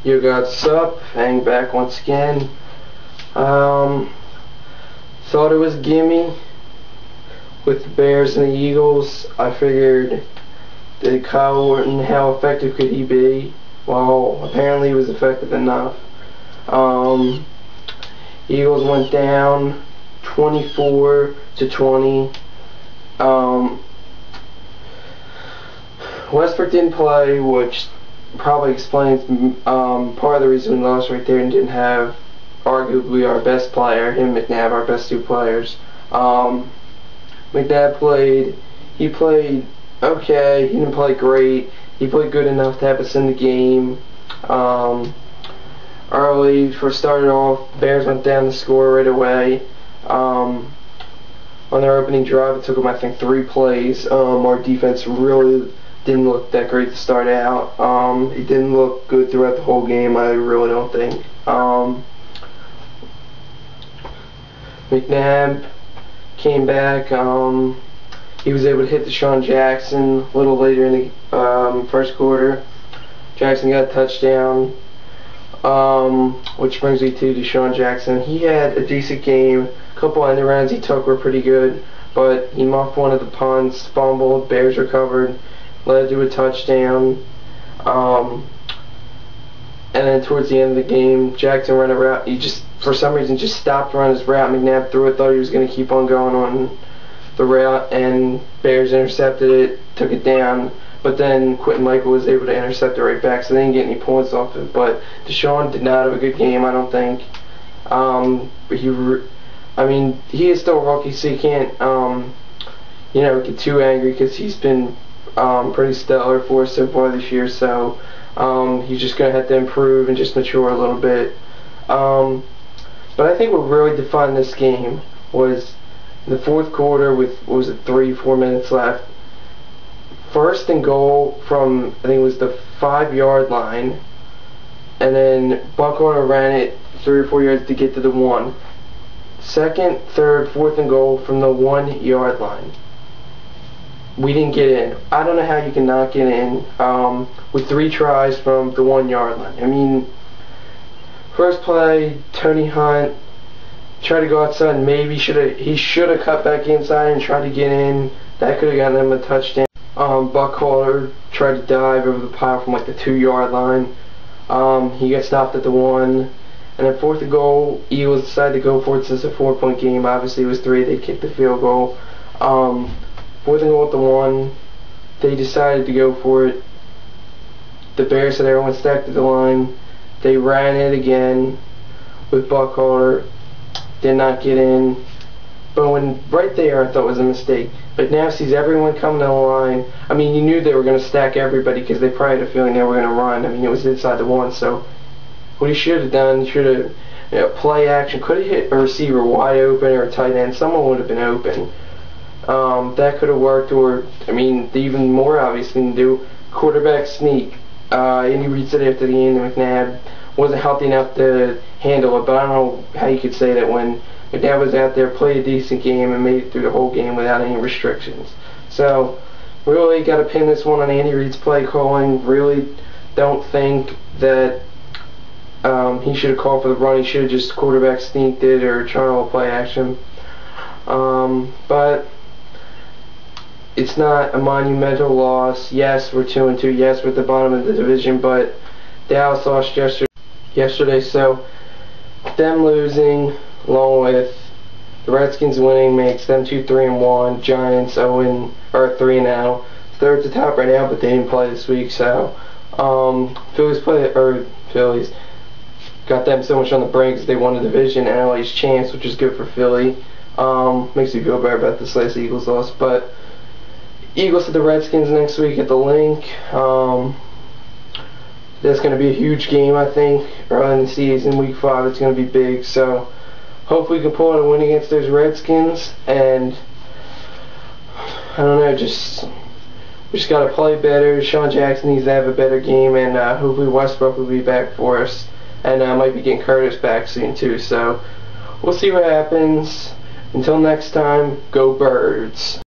You got up, hang back once again. Thought it was gimme with the Bears and the Eagles. I figured that Kyle Orton, how effective could he be? Well, apparently he was effective enough. Eagles went down 24-20. Westbrook didn't play, which probably explains part of the reason we lost right there and didn't have arguably our best player, him and McNabb, our best two players. McNabb played, he played okay, he didn't play great, he played good enough to have us in the game. Early, first started off, Bears went down the score right away. On their opening drive, it took them, I think, 3 plays. Our defense really didn't look that great to start out. It didn't look good throughout the whole game, I really don't think. McNabb came back. He was able to hit Deshaun Jackson a little later in the first quarter. Jackson got a touchdown, which brings me to Deshaun Jackson. He had a decent game. A couple end rounds he took were pretty good, but he muffed one of the punts, fumbled, Bears recovered, led to a touchdown. And then towards the end of the game, Jackson ran a route. He just, for some reason, just stopped running his route. McNabb threw it, thought he was going to keep on going on the route, and Bears intercepted it, took it down. But then Quentin Michael was able to intercept it right back, so they didn't get any points off it. But Deshaun did not have a good game, I don't think. He is still a rookie, so you can't, get too angry because he's been pretty stellar for us so far this year. So he's just going to have to improve and just mature a little bit. But I think what really defined this game was in the fourth quarter with, 3-4 minutes left. First and goal from, I think it was the 5-yard line, and then Buckholder ran it 3 or 4 yards to get to the 1. Second, third, fourth and goal from the 1-yard line. We didn't get in. I don't know how you can not get in with 3 tries from the 1-yard line. I mean, first play, Tony Hunt tried to go outside. Maybe he should have cut back inside and tried to get in. That could have gotten them a touchdown. Buckholder tried to dive over the pile from like the 2-yard line. He got stopped at the 1. And then fourth and goal, Eagles decided to go for it since it's a 4-point game. Obviously it was 3. They kicked the field goal. Fourth and goal at the 1. They decided to go for it. The Bears had everyone stacked at the line. They ran it again with Buckholder. Did not get in. Bowen right there I thought was a mistake. But now sees everyone coming down the line. I mean, you knew they were going to stack everybody because they probably had a feeling they were going to run. I mean, it was inside the 1. So what he should have done, should have play action. Could have hit a receiver wide open or a tight end. Someone would have been open. That could have worked. Or, I mean, the even more obvious thing to do, quarterback sneak. Andy Reid said after the game that McNabb wasn't healthy enough to handle it. But I don't know how you could say that when McNabb was out there, played a decent game, and made it through the whole game without any restrictions. So, really got to pin this one on Andy Reid's play calling. Really don't think that he should have called for the run. He should have just quarterback sneaked it or tried to play action. But it's not a monumental loss. Yes, we're 2-2. Yes, we're at the bottom of the division, but Dallas lost yesterday, so them losing along with the Redskins winning makes them 2-3-1. Giants 3-0. They're at the top right now, but they didn't play this week, so Phillies got them so much on the brink because they won the division and LA's chance, which is good for Philly. Makes me feel better about this last Eagles loss. But Eagles to the Redskins next week at the Link. That's going to be a huge game, I think, early in the season. Week 5, it's going to be big. So hopefully we can pull out a win against those Redskins. And I don't know, we just got to play better. Deshaun Jackson needs to have a better game, and hopefully Westbrook will be back for us. And I might be getting Curtis back soon too. So we'll see what happens. Until next time, go Birds.